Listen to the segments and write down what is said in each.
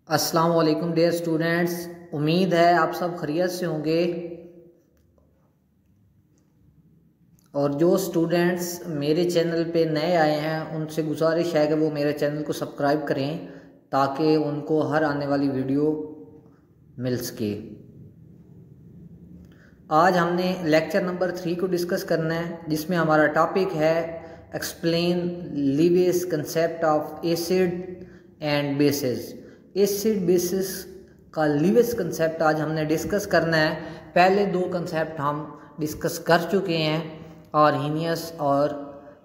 अस्सलाम वालेकुम dear students. उम्मीद है आप सब खैरियत से होंगे। और जो स्टूडेंट्स मेरे चैनल पे नए आए हैं उनसे गुजारिश है कि वो मेरे चैनल को सब्सक्राइब करें ताकि उनको हर आने वाली वीडियो मिल सके। आज हमने लेक्चर नंबर 3 को डिस्कस करना है, जिसमें हमारा टॉपिक है explain Lewis concept of acid and bases. Acid basis का लीविस कंसेप्ट आज हमने डिस्कस करना है। पहले दो कंसेप्ट हम डिस्कस कर चुके हैं, आर्हीनियस और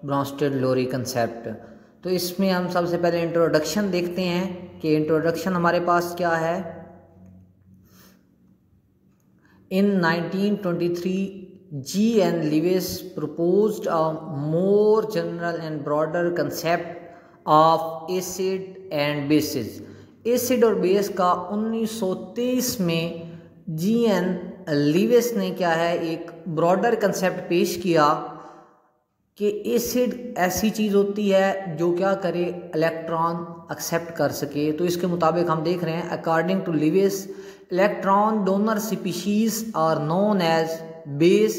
ब्रोंस्टेड-लोरी कंसेप्ट। तो इसमें हम सबसे पहले इंट्रोडक्शन देखते हैं कि इंट्रोडक्शन हमारे पास क्या है। In 1923, G.N. Lewis proposed a more general and broader concept of acid and bases. Acid और बेस का 1923 में G.N. लीविस ने क्या है एक ब्रॉडर कंसेप्ट पेश किया कि एसिड ऐसी चीज़ होती है जो क्या करे, इलेक्ट्रॉन एक्सेप्ट कर सके। तो इसके मुताबिक हम देख रहे हैं, according to Lewis electron donor species are known as base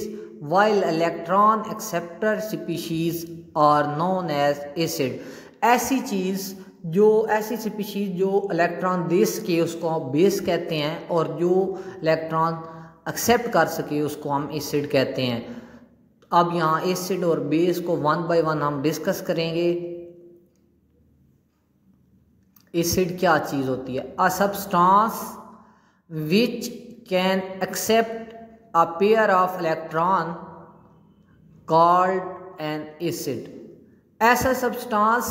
while electron acceptor species are known as acid। ऐसी स्पीशीज जो इलेक्ट्रॉन दे सके उसको हम बेस कहते हैं, और जो इलेक्ट्रॉन एक्सेप्ट कर सके उसको हम एसिड कहते हैं। अब यहाँ एसिड और बेस को वन बाय वन हम डिस्कस करेंगे। एसिड क्या चीज़ होती है? A substance which can accept a pair of electron called an acid। ऐसा सब्सटेंस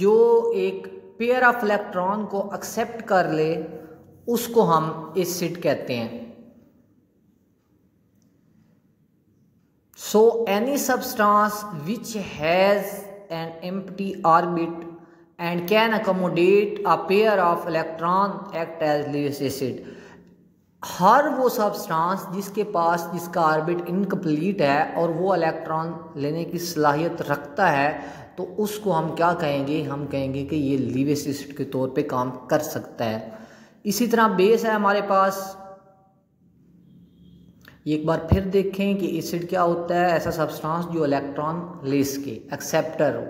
जो एक पेयर ऑफ इलेक्ट्रॉन को एक्सेप्ट कर ले उसको हम एसिड कहते हैं। So any substance which has an empty orbit and can accommodate a pair of electron act as Lewis acid। हर वो सब्सटेंस जिसका ऑर्बिट इनकम्प्लीट है और वो इलेक्ट्रॉन लेने की सलाहियत रखता है, तो उसको हम क्या कहेंगे? हम कहेंगे कि ये लीविस एसिड के तौर पे काम कर सकता है। इसी तरह बेस है हमारे पास। एक बार फिर देखें कि एसिड क्या होता है। ऐसा सब्सटेंस जो इलेक्ट्रॉन ले सके, एक्सेप्टर हो,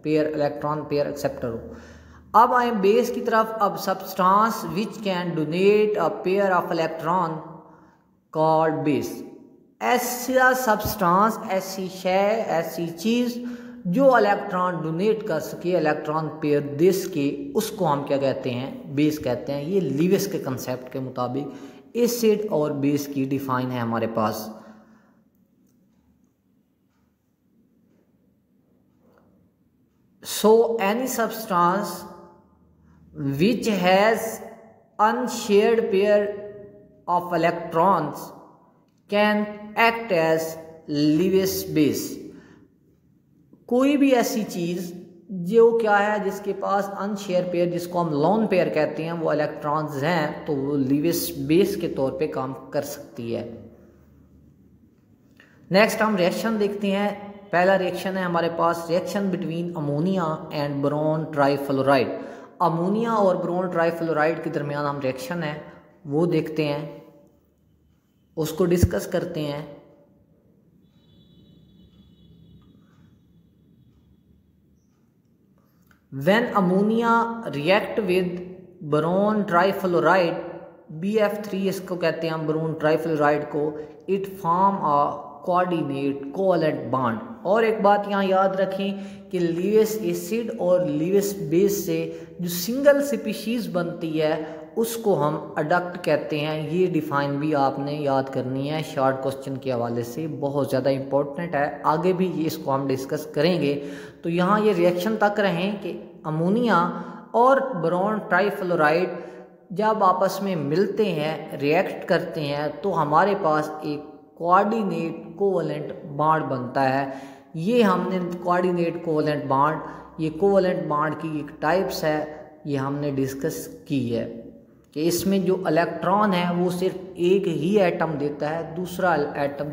पेयर इलेक्ट्रॉन पेयर एक्सेप्टर हो। अब आए बेस की तरफ। अब substance which can donate a pair of electron called base. ऐसा सब्सटेंस, ऐसी शय, ऐसी चीज़ जो इलेक्ट्रॉन डोनेट कर सके, इलेक्ट्रॉन पेयर दे सके, उसको हम क्या कहते हैं? बेस कहते हैं। ये लीविस के कंसेप्ट के मुताबिक एसिड और बेस की डिफाइन है हमारे पास। So any substance which has unshared pair of electrons can act as Lewis base। कोई भी ऐसी चीज़ जो क्या है, जिसके पास अनशेयर पेयर, जिसको हम लोन पेयर कहते हैं, वो इलेक्ट्रॉन्स हैं, तो वो लीविस बेस के तौर पे काम कर सकती है। नेक्स्ट हम रिएक्शन देखते हैं। पहला रिएक्शन है हमारे पास, reaction between ammonia and boron trifluoride. Ammonia और बोरोन ट्राइफ्लोराइड के दरमियान हम रिएक्शन है वो देखते हैं, उसको डिस्कस करते हैं। When ammonia react with boron trifluoride, BF3 इसको कहते हैं हम, बोरोन ट्राइफ्लोराइड को, it form a coordinate covalent bond. और एक बात यहाँ याद रखें कि लीविस एसिड और लीविस बेस से जो सिंगल स्पीशीज़ बनती है उसको हम अडक्ट कहते हैं। ये डिफाइन भी आपने याद करनी है, शॉर्ट क्वेश्चन के हवाले से बहुत ज़्यादा इम्पोर्टेंट है। आगे भी ये इसको हम डिस्कस करेंगे। तो यहाँ ये रिएक्शन तक रहें कि अमोनिया और बोरोन ट्राइफ्लोराइड जब आपस में मिलते हैं, रिएक्ट करते हैं, तो हमारे पास एक कोऑर्डिनेट कोवैलेंट बॉन्ड बनता है। ये हमने कोऑर्डिनेट कोवैलेंट बॉन्ड, ये कोवैलेंट बॉन्ड की एक टाइप्स है, ये हमने डिस्कस की है कि इसमें जो इलेक्ट्रॉन है वो सिर्फ एक ही एटम देता है, दूसरा एटम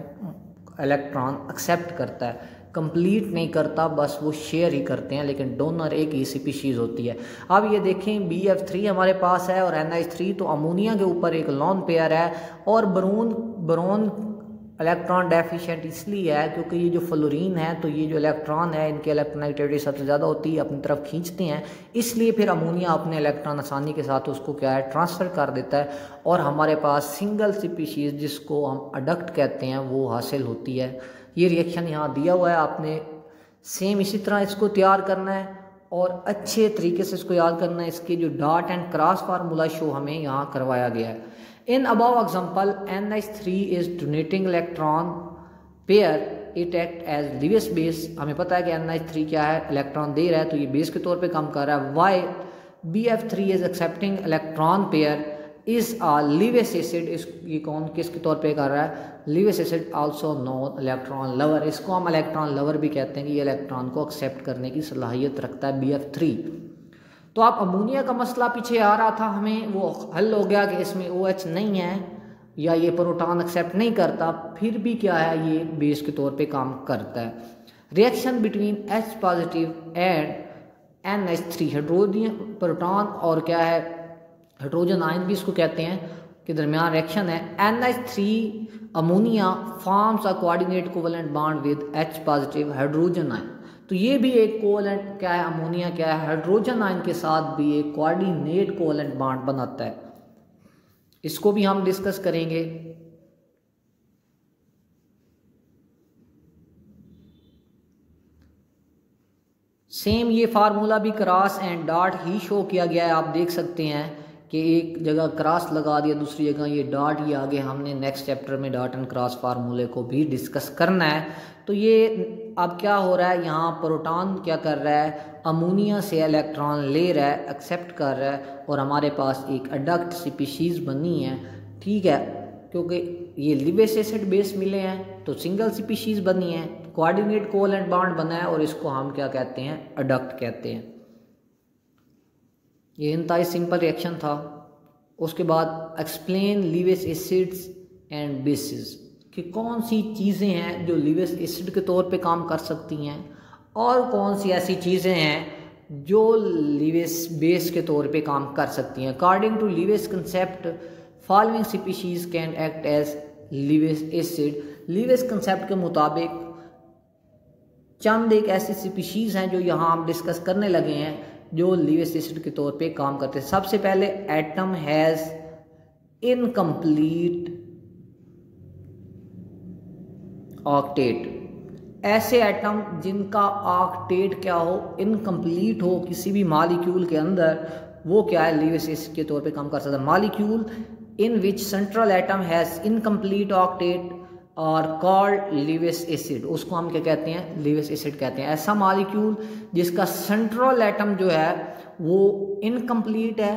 इलेक्ट्रॉन एक्सेप्ट करता है। कंप्लीट नहीं करता, बस वो शेयर ही करते हैं, लेकिन डोनर एक ही स्पीशीज़ होती है। अब ये देखें BF3 हमारे पास है और NH3, तो अमोनिया के ऊपर एक लॉन पेयर है और बोरोन इलेक्ट्रॉन डेफिशिएंट इसलिए है क्योंकि ये जो फ्लोरीन है, तो ये जो इलेक्ट्रॉन है इनकी इलेक्ट्रोनेगेटिविटी सबसे ज़्यादा होती है, अपनी तरफ खींचते हैं, इसलिए फिर अमोनिया अपने इलेक्ट्रॉन आसानी के साथ उसको क्या है ट्रांसफ़र कर देता है और हमारे पास सिंगल स्पीशीज़ जिसको हम अडक्ट कहते हैं वो हासिल होती है। ये रिएक्शन यहाँ दिया हुआ है, आपने सेम इसी तरह इसको तैयार करना है और अच्छे तरीके से इसको याद करना है। इसके जो dot and cross formula show हमें यहाँ करवाया गया है। In above example, NH3 is donating electron pair, it act as Lewis base। हमें पता है कि NH3 क्या है, इलेक्ट्रॉन दे रहा है, तो ये बेस के तौर पे काम कर रहा है। Why BF3 is accepting electron pair is a Lewis acid। ये कौन किसके तौर पे कर रहा है, Lewis acid also known electron lover। इसको हम इलेक्ट्रॉन लवर भी कहते हैं कि ये इलेक्ट्रॉन को एक्सेप्ट करने की सलाहियत रखता है BF3। तो आप अमोनिया का मसला पीछे आ रहा था, हमें वो हल हो गया कि इसमें OH नहीं है या ये प्रोटॉन एक्सेप्ट नहीं करता, फिर भी क्या है ये बेस के तौर पे काम करता है। Reaction between H positive and NH3 hydrogen proton और क्या है हाइड्रोजन आयन भी इसको कहते हैं के दरमियान रिएक्शन है। NH3 ammonia forms a coordinate covalent bond with H positive hydrogen ion. तो ये भी एक कोवेलेंट क्या है, अमोनिया क्या है हाइड्रोजन आयन के साथ भी एक कोऑर्डिनेट कोवेलेंट बॉन्ड बनाता है, इसको भी हम डिस्कस करेंगे। सेम ये फार्मूला भी cross and dot he show किया गया है, आप देख सकते हैं कि एक जगह क्रॉस लगा दिया, दूसरी जगह ये डॉट ही आगे, हमने नेक्स्ट चैप्टर में डॉट एंड क्रॉस फार्मूले को भी डिस्कस करना है। तो ये अब क्या हो रहा है, यहाँ प्रोटॉन क्या कर रहा है, अमोनिया से इलेक्ट्रॉन ले रहा है, एक्सेप्ट कर रहा है और हमारे पास एक अडक्ट स्पीशीज़ बनी है, ठीक है, क्योंकि ये लिवेस एसिड बेस मिले हैं तो सिंगल स्पीशीज़ बनी है, कोऑर्डिनेट कोवेलेंट बॉन्ड बना है और इसको हम क्या कहते हैं, अडक्ट कहते हैं। ये इंतहाई सिंपल रिएक्शन था। उसके बाद एक्सप्लेन लिवेस एसिड्स एंड बेसिस, कि कौन सी चीज़ें हैं जो लिवेस एसिड के तौर पे काम कर सकती हैं और कौन सी ऐसी चीज़ें हैं जो लिवेस बेस के तौर पे काम कर सकती हैं। According to Lewis concept following species can act as Lewis acid. Lewis concept के मुताबिक चंद एक ऐसी स्पीशीज़ हैं जो यहाँ हम डिस्कस करने लगे हैं जो लिवेस एसिड के तौर पे काम करते हैं। सबसे पहले एटम हैज़ इनकम्प्लीट ऑक्टेट। ऐसे एटम जिनका ऑक्टेट क्या हो, इनकम्प्लीट हो किसी भी मॉलिक्यूल के अंदर, वो क्या है लिवेस एसिड के तौर पे काम कर सकता है। Molecule in which central atom has incomplete octet और कॉल्ड लिवेस एसिड, उसको हम क्या कहते हैं, लिवेस एसिड कहते हैं। ऐसा मॉलिक्यूल जिसका सेंट्रल एटम जो है वो इनकम्प्लीट है,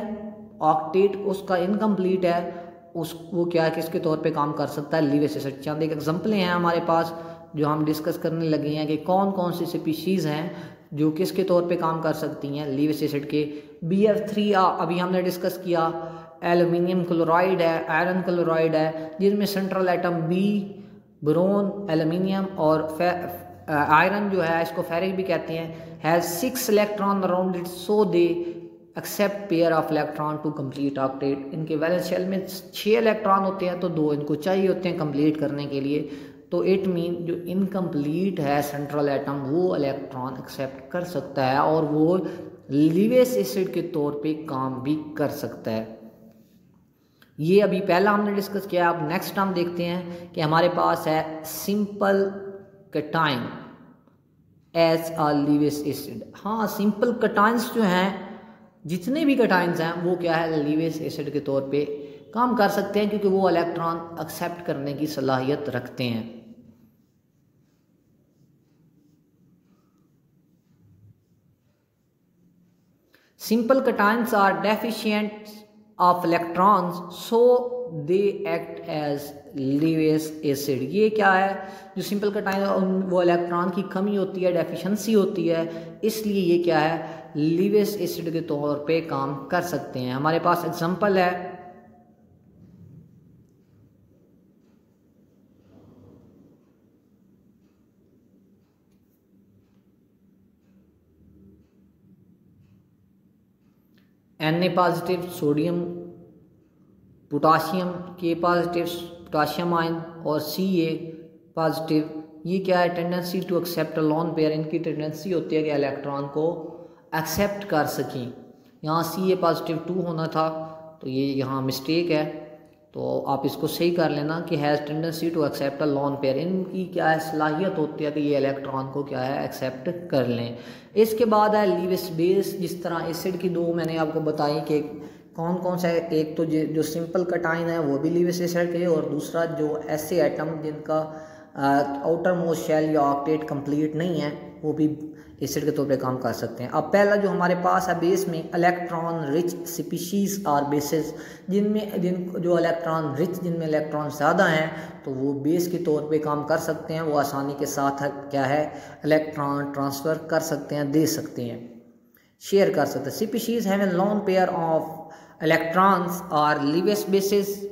ऑक्टेट उसका इनकम्प्लीट है, वो क्या है किसके तौर पे काम कर सकता है, लिवेस एसिड। चंद एक एग्जांपलें हैं हमारे पास जो हम डिस्कस करने लगे हैं कि कौन कौन सी स्पीशीज़ हैं जो किसके तौर पे काम कर सकती हैं लिवेस एसिड के। BF3 अभी हमने डिस्कस किया, एल्युमिनियम क्लोराइड है, आयरन क्लोराइड है, जिनमें central atom B, boron, aluminium और आयरन जो है इसको फेरिक भी कहते हैं, has 6 electron around it so they accept pair of electron to complete octet. इनके वैलेंस शेल में 6 इलेक्ट्रॉन होते हैं तो 2 इनको चाहिए होते हैं कंप्लीट करने के लिए। तो इट मीन जो इनकम्प्लीट है सेंट्रल एटम वो इलेक्ट्रॉन एक्सेप्ट कर सकता है और वो लिवेस एसिड के तौर पे काम भी कर सकता है। ये अभी पहला हमने डिस्कस किया। अब नेक्स्ट हम देखते हैं कि हमारे पास है simple cation as a Lewis acid. हाँ, सिंपल कैटायंस जो हैं, जितने भी कैटायंस हैं वो क्या है लिवेस एसिड के तौर पे काम कर सकते हैं क्योंकि वो इलेक्ट्रॉन एक्सेप्ट करने की सलाहियत रखते हैं। Simple cations are deficient of electrons so they act as Lewis acid. ये क्या है, जो सिंपल कैटायन वो इलेक्ट्रॉन की कमी होती है, डेफिशिएंसी होती है, इसलिए ये क्या है लिवेस एसिड के तौर पे काम कर सकते हैं। हमारे पास एग्जांपल है Na पॉजिटिव सोडियम, पोटाशियम के पॉजिटिव पोटाशियम आयन, और Ca पॉजिटिव। ये क्या है, tendency to accept a lone pair, इनकी टेंडेंसी होती है कि इलेक्ट्रॉन को एक्सेप्ट कर सकें। यहाँ Ca पॉजिटिव 2 होना था, तो ये यहाँ मिस्टेक है, तो आप इसको सही कर लेना कि has tendency to accept a lone pair. इनकी क्या है, सलाहियत होती है कि ये इलेक्ट्रॉन को क्या है, एक्सेप्ट कर लें। इसके बाद है लीविस बेस। जिस तरह एसिड की दो मैंने आपको बताई कि कौन कौन सा है, एक तो जो सिंपल कटाइन है वो भी लीविस एसिड के, और दूसरा जो ऐसे एटम जिनका आउटर मोस्ट शेल या ऑक्टेट कंप्लीट नहीं है वो भी एसिड के तौर पे काम कर सकते हैं। अब पहला जो हमारे पास है बेस में, इलेक्ट्रॉन रिच स्पीशीज़ और बेसिस, जो इलेक्ट्रॉन रिच, जिनमें इलेक्ट्रॉन ज़्यादा हैं तो वो बेस के तौर पे काम कर सकते हैं। वो आसानी के साथ क्या है, इलेक्ट्रॉन ट्रांसफ़र कर सकते हैं, दे सकते हैं, शेयर कर सकते हैं। Species have a lone pair of electrons और लीविस बेसिस।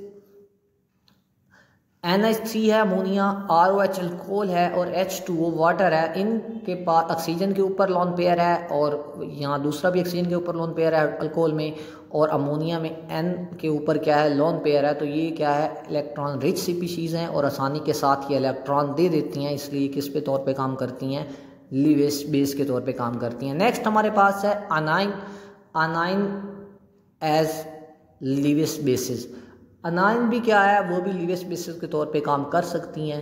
NH3 है अमोनिया, ROH अल्कोहल है, और H2O वाटर है। इनके पास ऑक्सीजन के ऊपर लोन पेयर है, और यहाँ दूसरा भी ऑक्सीजन के ऊपर लोन पेयर है अल्कोहल में, और अमोनिया में N के ऊपर क्या है, लोन पेयर है। तो ये क्या है, इलेक्ट्रॉन रिच स्पीशीज़ हैं और आसानी के साथ ये इलेक्ट्रॉन दे देती हैं, इसलिए किस पे तौर पे काम करती हैं, लीविस बेस के तौर पे काम करती हैं। नेक्स्ट हमारे पास है anion as Lewis bases. Anion भी क्या है, वो भी लीविस बेसिस के तौर पे काम कर सकती हैं,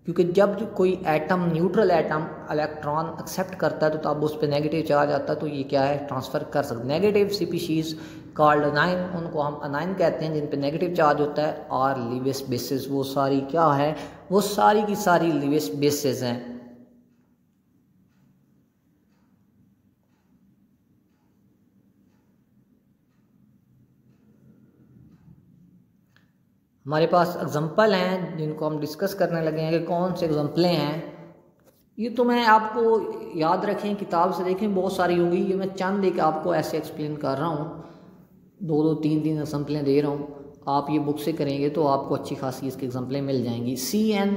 क्योंकि जब कोई atom, neutral atom electron accept करता है तो तब उस पर नेगेटिव चार्ज आता है, तो ये क्या है, ट्रांसफ़र कर सकते। नेगेटिव स्पीशीज़ कॉल्ड अनाइन, उनको हम अनाइन कहते हैं जिन पे नेगेटिव चार्ज होता है। और लीविस बेसिस वो सारी क्या है, वो सारी की सारी लीविस बेसिस हैं। हमारे पास एग्जांपल हैं जिनको हम डिस्कस करने लगे हैं कि कौन से एग्जांपलें हैं। ये तो मैं आपको याद रखें, किताब से देखें, बहुत सारी होंगी, ये मैं चंद एक आपको ऐसे एक्सप्लेन कर रहा हूँ, दो तीन एग्जांपलें दे रहा हूँ। आप ये बुक से करेंगे तो आपको अच्छी खासी इसकी एग्जांपलें मिल जाएंगी। Cn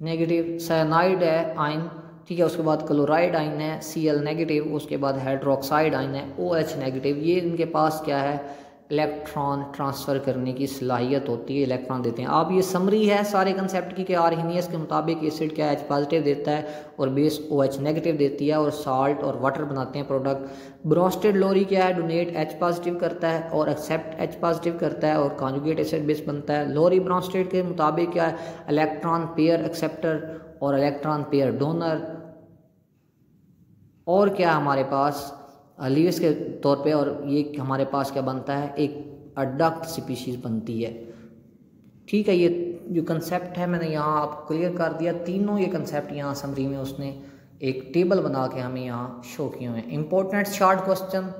नेगेटिव साइनाइड है आयन, ठीक है, उसके बाद क्लोराइड आयन है, Cl नेगेटिव, उसके बाद हाइड्रोक्साइड आयन है, OH नेगेटिव। ये इनके पास क्या है, इलेक्ट्रॉन ट्रांसफ़र करने की सलाहियत होती है, इलेक्ट्रॉन देते हैं। अब ये समरी है सारे कंसेप्ट की कि आर्हीनियस के मुताबिक एसिड क्या H पॉजिटिव देता है और बेस OH नेगेटिव देती है, और साल्ट और वाटर बनाते हैं प्रोडक्ट। ब्रोस्टेड लोरी क्या है, डोनेट H पॉजिटिव करता है और एक्सेप्ट H पॉजिटिव करता है, और कॉन्जुगेट एसिड बेस बनता है। लोरी ब्रोस्टेड के मुताबिक क्या है, इलेक्ट्रॉन पेयर एक्सेप्टर और इलेक्ट्रॉन पेयर डोनर। और क्या हमारे पास लीविस के तौर पे, और ये हमारे पास क्या बनता है, एक अडक्ट स्पीशीज़ बनती है। ठीक है, ये जो कंसेप्ट है मैंने यहाँ आपको क्लियर कर दिया। तीनों ये कंसेप्ट यहाँ समरी में उसने एक टेबल बना के हमें यहाँ शो किए हुए हैं। इंपॉर्टेंट शॉर्ट क्वेश्चन,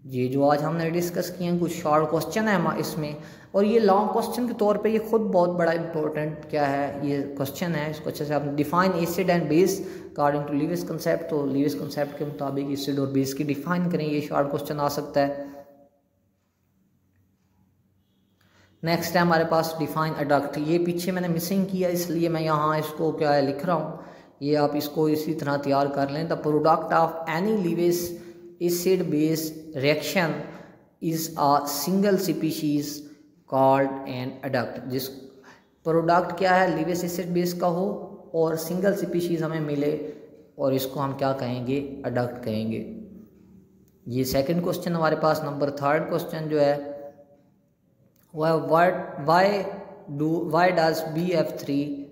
ये जो आज हमने डिस्कस किए हैं, कुछ शॉर्ट क्वेश्चन है इसमें, और ये लॉन्ग क्वेश्चन के तौर पे ये खुद बहुत बड़ा इंपॉर्टेंट क्या है, ये क्वेश्चन है। इसको अच्छे से आप define acid and base according to Lewis concept, तो लीविस कंसेप्ट के मुताबिक एसिड और बेस की डिफाइन करें, ये शॉर्ट क्वेश्चन आ सकता है। नेक्स्ट है हमारे पास डिफाइन अडक्ट। ये पीछे मैंने मिसिंग किया, इसलिए मैं यहाँ इसको क्या है लिख रहा हूँ, ये आप इसको इसी तरह तैयार कर लें। The product of any Lewis acid base reaction is a single species called an adduct. जिस प्रोडक्ट क्या है, लीविस एसिड बेस का हो और सिंगल स्पीशीज हमें मिले, और इसको हम क्या कहेंगे, अडक्ट कहेंगे। ये सेकंड क्वेश्चन हमारे पास। नंबर थर्ड क्वेश्चन जो है why does BF3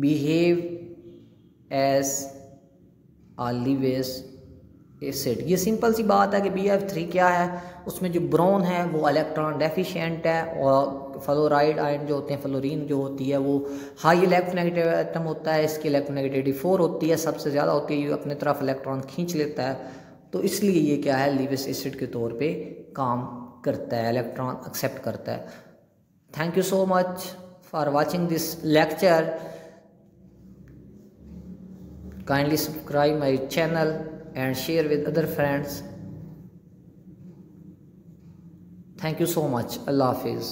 behave as a Lewis acid. ये सिंपल सी बात है कि BF3 क्या है, उसमें जो ब्रोन है वो इलेक्ट्रॉन डेफिशिएंट है, और फ्लोराइड आयन जो होते हैं, फ्लोरीन जो होती है वो हाई इलेक्ट्रोनेगेटिव एटम होता है, इसकी इलेक्ट्रोनेगेटिविटी 4 होती है, सबसे ज़्यादा होती है, ये अपने तरफ इलेक्ट्रॉन खींच लेता है, तो इसलिए ये क्या है, लीविस एसिड के तौर पे काम करता है, इलेक्ट्रॉन एक्सेप्ट करता है। Thank you so much for watching this lecture. Kindly subscribe my channel and share with other friends. Thank you so much. Allah Hafiz.